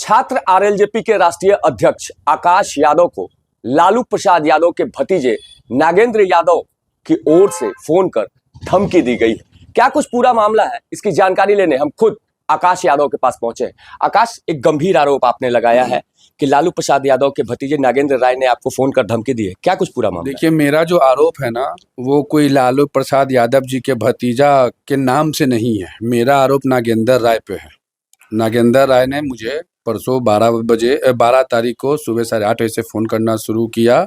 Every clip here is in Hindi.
छात्र आरएलजेपी के राष्ट्रीय अध्यक्ष आकाश यादव को लालू प्रसाद यादव के भतीजे नागेंद्र यादव की ओर से फोन कर धमकी दी गई है। क्या कुछ पूरा मामला है, इसकी जानकारी लेने हम खुद आकाश यादव के पास पहुंचे। आकाश, एक गंभीर आरोप आपने लगाया है कि लालू प्रसाद यादव के भतीजे नागेंद्र राय ने आपको फोन कर धमकी दी है। क्या कुछ पूरा मामला? देखिए, मेरा जो आरोप है ना, वो कोई लालू प्रसाद यादव जी के भतीजा के नाम से नहीं है। मेरा आरोप नागेंद्र राय पे है। नागेंद्र राय ने मुझे परसों 12 तारीख को सुबह 8:30 बजे से फ़ोन करना शुरू किया।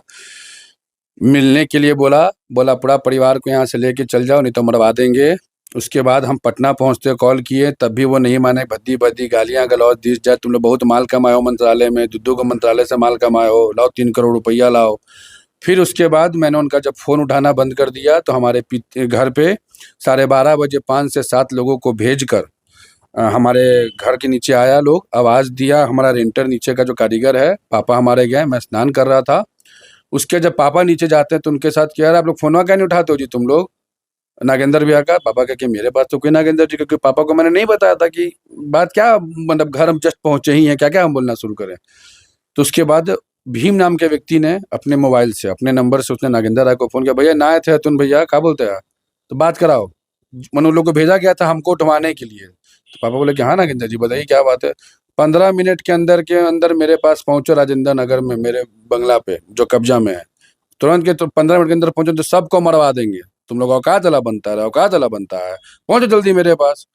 मिलने के लिए बोला पूरा परिवार को यहाँ से लेके चल जाओ, नहीं तो मरवा देंगे। उसके बाद हम पटना पहुँचते कॉल किए, तब भी वो नहीं माने। भद्दी गालियाँ गलौज दी जाए, तुम लोग बहुत माल कमाए हो मंत्रालय में, दुद्दू को मंत्रालय से माल कमाए हो, लाओ 3 करोड़ रुपया लाओ। फिर उसके बाद मैंने उनका जब फ़ोन उठाना बंद कर दिया तो हमारे घर पे 12:30 बजे 5 से 7 लोगों को भेजकर हमारे घर के नीचे आया लोग, आवाज़ दिया। हमारा रेंटर नीचे का जो कारीगर है, पापा हमारे गए, मैं स्नान कर रहा था। उसके जब पापा नीचे जाते हैं तो उनके साथ क्या, आप लोग फ़ोनवा क्या नहीं उठाते हो जी तुम लोग? नागेंद्र भैया का। पापा कह के मेरे पास तो कोई नागेंद्र जी, क्योंकि पापा को मैंने नहीं बताया था कि बात क्या, मतलब घर हम जस्ट पहुँचे ही हैं, क्या हम बोलना शुरू करें। तो उसके बाद भीम नाम के व्यक्ति ने अपने मोबाइल से, अपने नंबर से उसने नागेंद्र राय को फ़ोन किया, भैया ना आए थे तुम, भैया क्या बोलते हैं, तो बात कराओ। उन लोग को भेजा गया था हमको उठवाने के लिए। तो पापा बोले कि हाँ नागेंद्र जी बताइए क्या बात है। 15 मिनट के अंदर मेरे पास पहुंचो राजेंद्र नगर में, मेरे बंगला पे जो कब्जा में है। तुरंत के तो 15 मिनट के अंदर पहुंचो तो सबको मरवा देंगे। तुम लोग औकात वाला बनता है, पहुंचो जल्दी मेरे पास।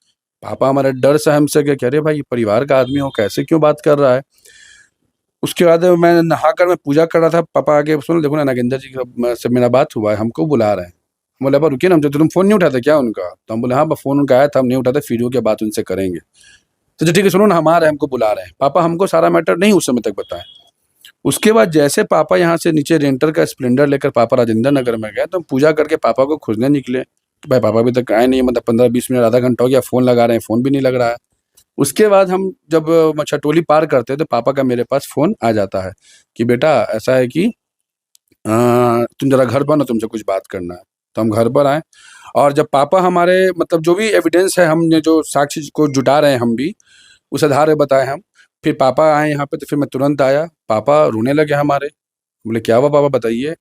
पापा हमारे डर से हमसे कह रहे भाई परिवार का आदमी हो, कैसे क्यों बात कर रहा है। उसके बाद मैं नहाकर मैं पूजा कर रहा था, पापा आके सुन देखो ना नागेंद्र जी से मेरा बात हुआ है, हमको बुला रहे हैं। बोले अब रुकिए ना, तुम फोन नहीं उठाते क्या उनका? तो हम बोले हाँ फोन उनका आया था, हम नहीं उठाते, फिर के बात उनसे करेंगे। तो ठीक है सुनो ना, हम आ रहे हैं, हमको बुला रहे हैं। पापा हमको सारा मैटर नहीं उस समय तक बताएं। उसके बाद जैसे पापा यहाँ से नीचे रेंटर का स्प्लेंडर लेकर पापा राजेंद्र नगर में गए, तो हम पूजा करके पापा को खोजने निकले। तो भाई पापा अभी तक आए नहीं, मतलब 15-20 मिनट आधा घंटा हो गया, फ़ोन लगा रहे हैं, फ़ोन भी नहीं लग रहा है। उसके बाद हम जब छटोली पार करते हैं तो पापा का मेरे पास फ़ोन आ जाता है कि बेटा ऐसा है कि तुम जरा घर पर ना, तुमसे कुछ बात करना है। तो हम घर पर आए और जब पापा हमारे, मतलब जो भी एविडेंस है, हमने जो साक्ष्य को जुटा रहे हैं हम भी, उस आधार पे बताए हम। फिर पापा आए यहाँ पे तो फिर मैं तुरंत आया। पापा रोने लगे हमारे। बोले क्या हुआ पापा बताइए।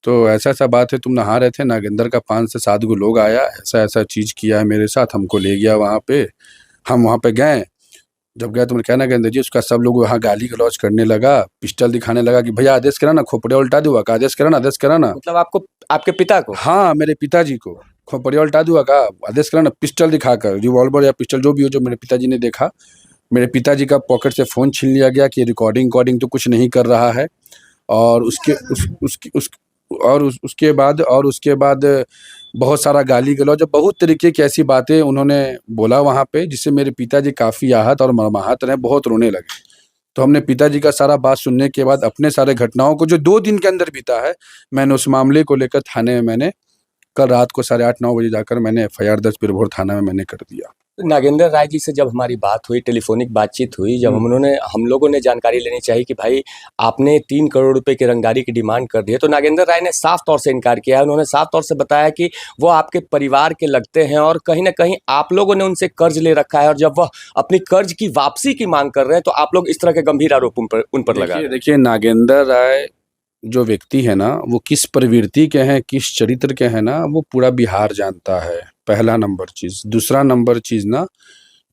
तो ऐसा बात है, तुम नहा रहे थे, नागेंद्र का 5 से 7 गो लोग आया, ऐसा चीज़ किया है मेरे साथ, हमको ले गया वहाँ पे। हम वहाँ पे गए, जब गए तो मैंने कहा नागेंद्र जी, उसका सब लोग वहाँ गाली गलौज करने लगा, पिस्टल दिखाने लगा कि भैया आदेश करा ना, खोपड़िया उल्टा दूंगा का, आदेश करा ना। मतलब आपको, आपके पिता को? हाँ मेरे पिताजी को खोपड़िया उल्टा दूंगा का, आदेश करा ना, पिस्टल दिखाकर, रिवॉल्वर या पिस्टल जो भी हो, जो मेरे पिताजी ने देखा। मेरे पिताजी का पॉकेट से फ़ोन छीन लिया गया कि रिकॉर्डिंग तो कुछ नहीं कर रहा है। और उसके बाद बहुत सारा गाली गलौज, बहुत तरीके की ऐसी बातें उन्होंने बोला वहाँ पे, जिससे मेरे पिताजी काफ़ी आहत और मर्माहत रहे, बहुत रोने लगे। तो हमने पिताजी का सारा बात सुनने के बाद अपने सारे घटनाओं को जो 2 दिन के अंदर बीता है, मैंने उस मामले को लेकर थाने में मैंने कल रात को 8:30-9 बजे जाकर मैंने एफआईआर दर्ज बिरभोर थाना में मैंने कर दिया। नागेंद्र राय जी से जब हमारी बात हुई, टेलीफोनिक बातचीत हुई, जब हम लोगों ने जानकारी लेनी चाहिए कि भाई आपने 3 करोड़ रुपए की रंगदारी की डिमांड कर दी है, तो नागेंद्र राय ने साफ तौर से इनकार किया है। उन्होंने साफ तौर से बताया कि वो आपके परिवार के लगते हैं और कहीं ना कहीं आप लोगों ने उनसे कर्ज ले रखा है, और जब वह अपनी कर्ज की वापसी की मांग कर रहे हैं तो आप लोग इस तरह के गंभीर आरोप उन पर लगा। देखिए नागेंद्र राय जो व्यक्ति है ना, वो किस प्रवृत्ति के हैं, किस चरित्र के हैं ना, वो पूरा बिहार जानता है, पहला नंबर चीज़। दूसरा नंबर चीज़ ना,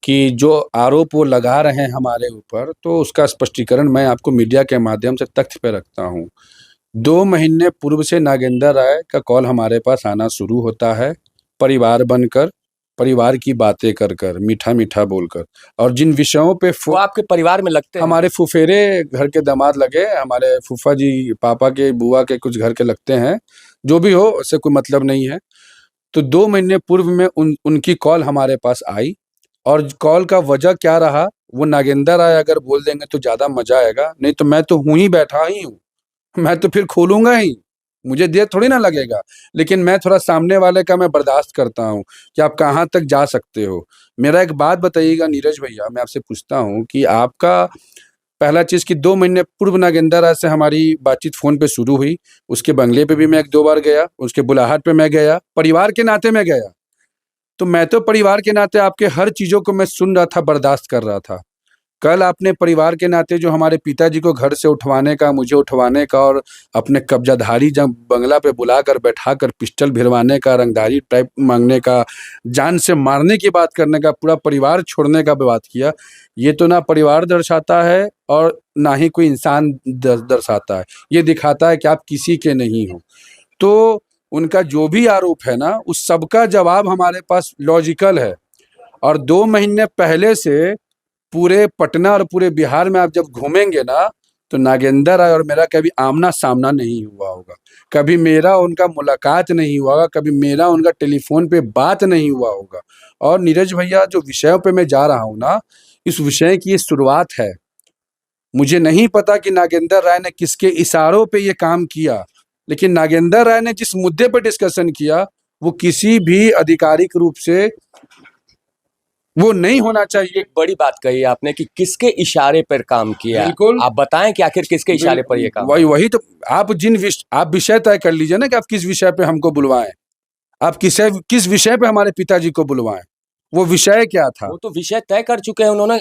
कि जो आरोप वो लगा रहे हैं हमारे ऊपर, तो उसका स्पष्टीकरण मैं आपको मीडिया के माध्यम से तथ्य पे रखता हूँ। 2 महीने पूर्व से नागेंद्र राय का कॉल हमारे पास आना शुरू होता है, परिवार बनकर, परिवार की बातें कर मीठा बोलकर, और जिन विषयों पे वो आपके परिवार में लगते हैं। हमारे फुफेरे घर के दामाद लगे, हमारे फूफा जी, पापा के बुआ के कुछ घर के लगते हैं, जो भी हो उससे कोई मतलब नहीं है। तो 2 महीने पूर्व में उनकी कॉल हमारे पास आई, और कॉल का वजह क्या रहा वो नागेंद्र राय अगर बोल देंगे तो ज़्यादा मजा आएगा, नहीं तो मैं तो बैठा ही हूँ, मैं तो फिर खोलूंगा ही, मुझे देर थोड़ी ना लगेगा। लेकिन मैं थोड़ा सामने वाले का मैं बर्दाश्त करता हूँ कि आप कहाँ तक जा सकते हो। मेरा एक बात बताइएगा नीरज भैया, मैं आपसे पूछता हूँ कि आपका पहला चीज़ कि 2 महीने पूर्व नागेंद्र राय से हमारी बातचीत फ़ोन पे शुरू हुई, उसके बंगले पे भी मैं 1-2 बार गया, उसके बुलाहट पे मैं गया, परिवार के नाते मैं गया। तो मैं तो परिवार के नाते आपके हर चीज़ों को मैं सुन रहा था, बर्दाश्त कर रहा था। कल आपने परिवार के नाते जो हमारे पिताजी को घर से उठवाने का, मुझे उठवाने का और अपने कब्जाधारी जब बंगला पे बुलाकर बैठाकर पिस्टल भिड़वाने का, रंगदारी टाइप मांगने का, जान से मारने की बात करने का, पूरा परिवार छोड़ने का बात किया, ये तो ना परिवार दर्शाता है और ना ही कोई इंसान दर्शाता है। ये दिखाता है कि आप किसी के नहीं हो। तो उनका जो भी आरोप है ना, उस सबका जवाब हमारे पास लॉजिकल है। और 2 महीने पहले से पूरे पटना और पूरे बिहार में आप जब घूमेंगे ना, तो नागेंद्र राय और मेरा कभी आमना सामना नहीं हुआ होगा, कभी मेरा उनका मुलाकात नहीं हुआ होगा, कभी मेरा उनका टेलीफोन पे बात नहीं हुआ होगा। और नीरज भैया, जो विषय पे मैं जा रहा हूँ ना, इस विषय की ये शुरुआत है। मुझे नहीं पता कि नागेंद्र राय ने किसके इशारों पे ये काम किया, लेकिन नागेंद्र राय ने जिस मुद्दे पर डिस्कशन किया, वो किसी भी आधिकारिक रूप से वो नहीं होना चाहिए। एक बड़ी बात कही आपने कि किसके इशारे पर काम किया। बिल्कुल। आप बताएं कि आखिर किसके इशारे पर ये काम। वही तो आप आप विषय तय कर लीजिए ना कि आप किस विषय पे हमको बुलवाएं, आप किस विषय पे हमारे पिताजी को बुलवाएं, वो विषय क्या था? वो तो विषय तय कर चुके हैं, उन्होंने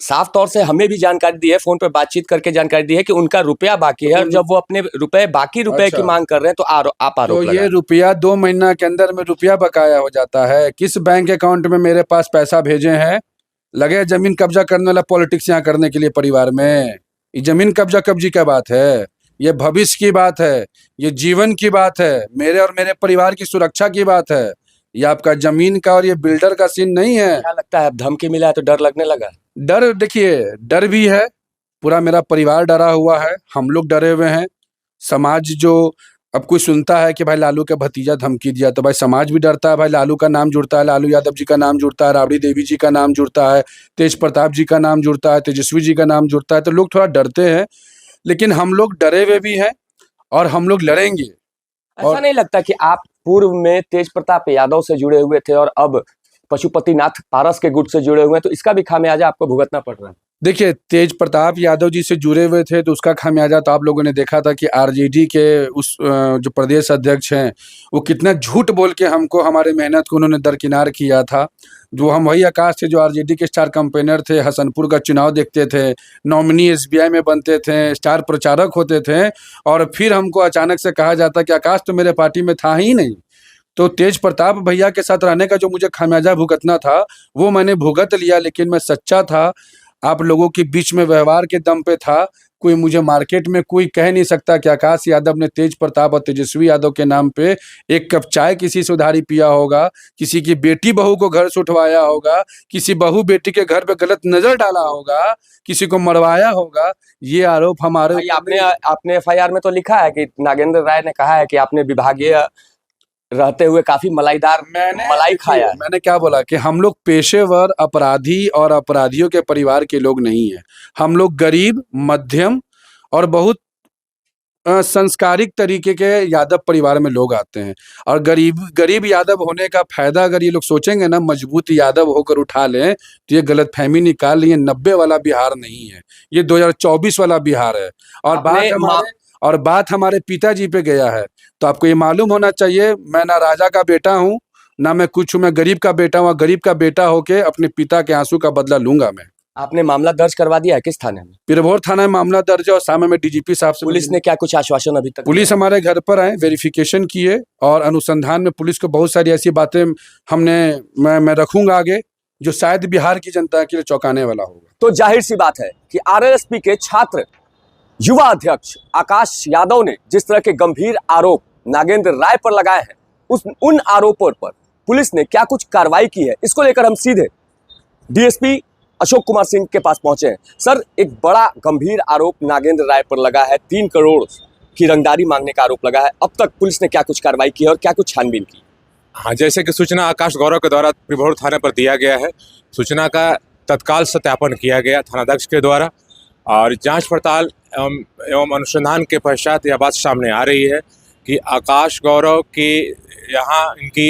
साफ तौर से हमें भी जानकारी दी है, फोन पे बातचीत करके जानकारी दी है कि उनका रुपया बाकी है, और जब वो अपने बाकी रुपए की मांग कर रहे हैं तो आप आरोप तो ये रुपया 2 महीना के अंदर में रुपया बकाया हो जाता है। किस बैंक अकाउंट में मेरे पास पैसा भेजे हैं? लगे जमीन कब्जा करने वाला पॉलिटिक्स यहाँ करने के लिए परिवार में। ये जमीन कब्जा कब्जी क्या बात है? ये भविष्य की बात है, ये जीवन की बात है, मेरे और मेरे परिवार की सुरक्षा की बात है। ये आपका जमीन का और ये बिल्डर का सीन नहीं है। क्या लगता है, अब धमकी मिला है तो डर लगने लगा? डर, देखिए, डर भी है, पूरा मेरा परिवार डरा हुआ है, हम लोग डरे हुए हैं। समाज जो अब कोई सुनता है कि भाई लालू का भतीजा धमकी दिया, तो भाई समाज भी डरता है। भाई लालू का नाम जुड़ता है, लालू यादव जी का नाम जुड़ता है, राबड़ी देवी जी का नाम जुड़ता है, तेज प्रताप जी का नाम जुड़ता है, तेजस्वी जी का नाम जुड़ता है, तो लोग थोड़ा डरते हैं। लेकिन हम लोग डरे हुए भी हैं और हम लोग लड़ेंगे। ऐसा नहीं लगता कि आप पूर्व में तेज प्रताप यादव से जुड़े हुए थे और अब पशुपतिनाथ पारस के गुट से जुड़े हुए हैं, तो इसका भी खामियाजा आपको भुगतना पड़ रहा है? देखिए, तेज प्रताप यादव जी से जुड़े हुए थे तो उसका खामियाजा तो आप लोगों ने देखा था कि आरजेडी के उस जो प्रदेश अध्यक्ष हैं, वो कितना झूठ बोल के हमको, हमारे मेहनत को उन्होंने दरकिनार किया था। जो हम वही आकाश थे जो आरजेडी के स्टार कैंपेनर थे, हसनपुर का चुनाव देखते थे, नॉमिनी एसबीआई में बनते थे, स्टार प्रचारक होते थे, और फिर हमको अचानक से कहा जाता कि आकाश तो मेरे पार्टी में था ही नहीं। तो तेज प्रताप भैया के साथ रहने का जो मुझे खामियाजा भुगतना था, वो मैंने भुगत लिया, लेकिन मैं सच्चा था, आप लोगों के बीच में व्यवहार के दम पे था। कोई मुझे मार्केट में कोई कह नहीं सकता कि आकाश यादव ने तेज प्रताप और तेजस्वी यादव के नाम पे 1 कप चाय किसी से उधारी पिया होगा, किसी की बेटी बहू को घर से उठवाया होगा, किसी बहू बेटी के घर पे गलत नजर डाला होगा, किसी को मरवाया होगा। ये आरोप हमारे आपने एफआईआर में तो लिखा है कि नागेंद्र राय ने कहा है कि आपने विभागीय रहते हुए काफी मलाईदार मलाई खाया है। मैंने क्या बोला कि हम लोग पेशेवर अपराधी और अपराधियों के परिवार के लोग नहीं हैं। हम लोग गरीब, मध्यम और बहुत संस्कारिक तरीके के यादव परिवार में लोग आते हैं। और गरीब यादव होने का फायदा अगर ये लोग सोचेंगे ना, मजबूत यादव होकर उठा लें, तो ये गलतफहमी निकाल लिए। 90 वाला बिहार नहीं है, ये 2024 वाला बिहार है। और बात हमारे पिताजी पे गया है, तो आपको ये मालूम होना चाहिए, मैं ना राजा का बेटा हूँ, ना मैं कुछ हूँ, मैं गरीब का बेटा हूँ। गरीब का बेटा होके अपने पिता के आंसू का बदला लूंगा मैं। आपने मामला दर्ज करवा दिया है? किस थाने में? पिरभोर थाना में मामला दर्ज है और सामने में डीजीपी साहब से। पुलिस ने क्या कुछ आश्वासन अभी तक? पुलिस हमारे घर पर आए, वेरिफिकेशन किए, और अनुसंधान में पुलिस को बहुत सारी ऐसी बातें मैं रखूंगा आगे, जो शायद बिहार की जनता के लिए चौंकाने वाला होगा। तो जाहिर सी बात है कि आरएसपी के छात्र युवा अध्यक्ष आकाश यादव ने जिस तरह के गंभीर आरोप नागेंद्र राय पर लगाए हैं, उन आरोपों पर पुलिस ने क्या कुछ कार्रवाई की है, इसको लेकर हम सीधे डीएसपी अशोक कुमार सिंह के पास पहुंचे हैं। सर, एक बड़ा गंभीर आरोप नागेंद्र राय पर लगा है, 3 करोड़ की रंगदारी मांगने का आरोप लगा है। अब तक पुलिस ने क्या कुछ कार्रवाई की है और क्या कुछ छानबीन की? हाँ, जैसे कि सूचना आकाश गौरव के द्वारा पिरभोर थाने पर दिया गया है, सूचना का तत्काल सत्यापन किया गया थानाध्यक्ष के द्वारा, और जांच पड़ताल एवं अनुसंधान के पश्चात यह बात सामने आ रही है कि आकाश गौरव की यहाँ इनकी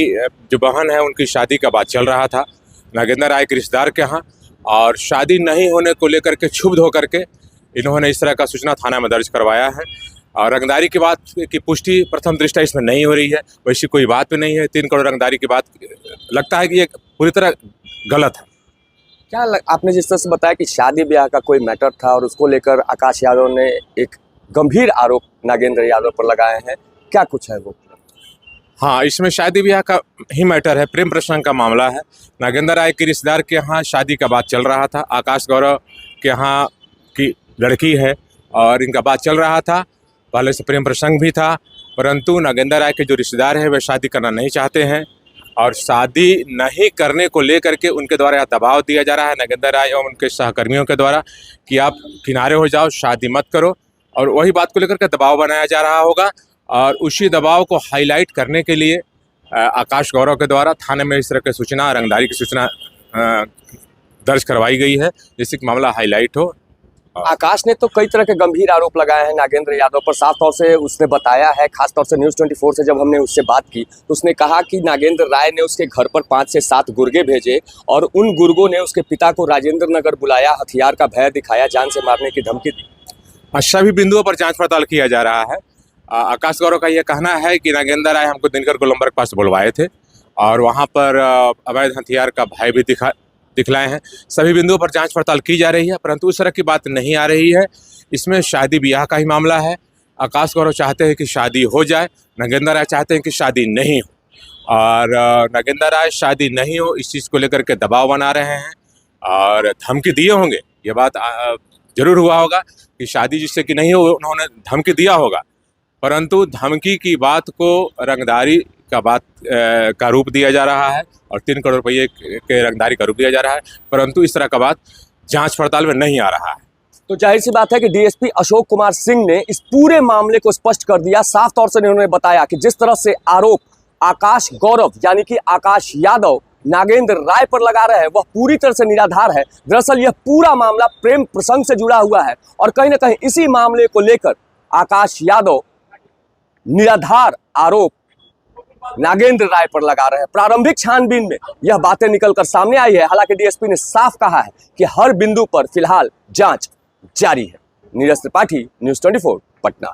जो बहन है उनकी शादी का बात चल रहा था नागेंद्र राय के रिश्तेदार के यहाँ, और शादी नहीं होने को लेकर के क्षुब्ध होकर के इन्होंने इस तरह का सूचना थाना में दर्ज करवाया है। और रंगदारी की बात की पुष्टि प्रथम दृष्टया इसमें नहीं हो रही है, वैसी कोई बात भी नहीं है। 3 करोड़ रंगदारी की बात लगता है कि ये पूरी तरह गलत है। आपने जिस तरह से बताया कि शादी ब्याह का कोई मैटर था और उसको लेकर आकाश यादव ने एक गंभीर आरोप नागेंद्र यादव पर लगाए हैं, क्या कुछ है वो? हाँ, इसमें शादी ब्याह का ही मैटर है, प्रेम प्रसंग का मामला है। नागेंद्र राय के रिश्तेदार के यहाँ शादी का बात चल रहा था, आकाश गौरव के यहाँ की लड़की है और इनका बात चल रहा था, पहले से प्रेम प्रसंग भी था, परंतु नागेंद्र राय के जो रिश्तेदार हैं वे शादी करना नहीं चाहते हैं और शादी नहीं करने को लेकर के उनके द्वारा यह दबाव दिया जा रहा है नागेंद्र राय एवं उनके सहकर्मियों के द्वारा कि आप किनारे हो जाओ, शादी मत करो, और वही बात को लेकर के दबाव बनाया जा रहा होगा। और उसी दबाव को हाईलाइट करने के लिए आकाश गौरव के द्वारा थाने में इस तरह की सूचना, रंगदारी की सूचना दर्ज करवाई गई है, जिससे कि मामला हाईलाइट हो। आकाश ने तो कई तरह के गंभीर आरोप लगाए हैं नागेंद्र यादव पर। साफ तौर से उसने बताया है, खासतौर से न्यूज़ 24 से जब हमने उससे बात की तो उसने कहा कि नागेंद्र राय ने उसके घर पर 5 से 7 गुर्गे भेजे और उन गुर्गों ने उसके पिता को राजेंद्र नगर बुलाया, हथियार का भय दिखाया, जान से मारने की धमकी दी। सभी बिंदुओं पर जांच पड़ताल किया जा रहा है। आकाश गौरव का यह कहना है कि नागेंद्र राय हमको दिनकर गोलंबर के पास बुलवाए थे और वहाँ पर अवैध हथियार का भय भी दिखलाए हैं। सभी बिंदुओं पर जांच पड़ताल की जा रही है, परंतु उस तरह की बात नहीं आ रही है। इसमें शादी ब्याह का ही मामला है। आकाश गौरव चाहते हैं कि शादी हो जाए, नागेंद्र राय चाहते हैं कि शादी नहीं हो, और नागेंद्र राय शादी नहीं हो इस चीज़ को लेकर के दबाव बना रहे हैं और धमकी दिए होंगे। ये बात जरूर हुआ होगा कि शादी जिससे कि नहीं हो उन्होंने धमकी दिया होगा, परंतु धमकी की बात को रंगदारी का रूप दिया जा रहा है और 3 करोड़ रुपये के रंगदारी का रूप दिया जा रहा है, परंतु इस तरह का बात जांच पड़ताल में नहीं आ रहा है। तो जाहिर सी बात है कि डीएसपी अशोक कुमार सिंह ने इस पूरे मामले को स्पष्ट कर दिया। साफ तौर से उन्होंने बताया कि जिस तरह से आरोप आकाश गौरव यानी कि आकाश यादव नागेंद्र राय पर लगा रहे हैं वह पूरी तरह से निराधार है। दरअसल यह पूरा मामला प्रेम प्रसंग से जुड़ा हुआ है और कहीं ना कहीं इसी मामले को लेकर आकाश यादव निराधार आरोप नागेंद्र राय पर लगा रहे हैं। प्रारंभिक छानबीन में यह बातें निकलकर सामने आई है। हालांकि डीएसपी ने साफ कहा है कि हर बिंदु पर फिलहाल जांच जारी है। नीरज त्रिपाठी, न्यूज़ 24, पटना।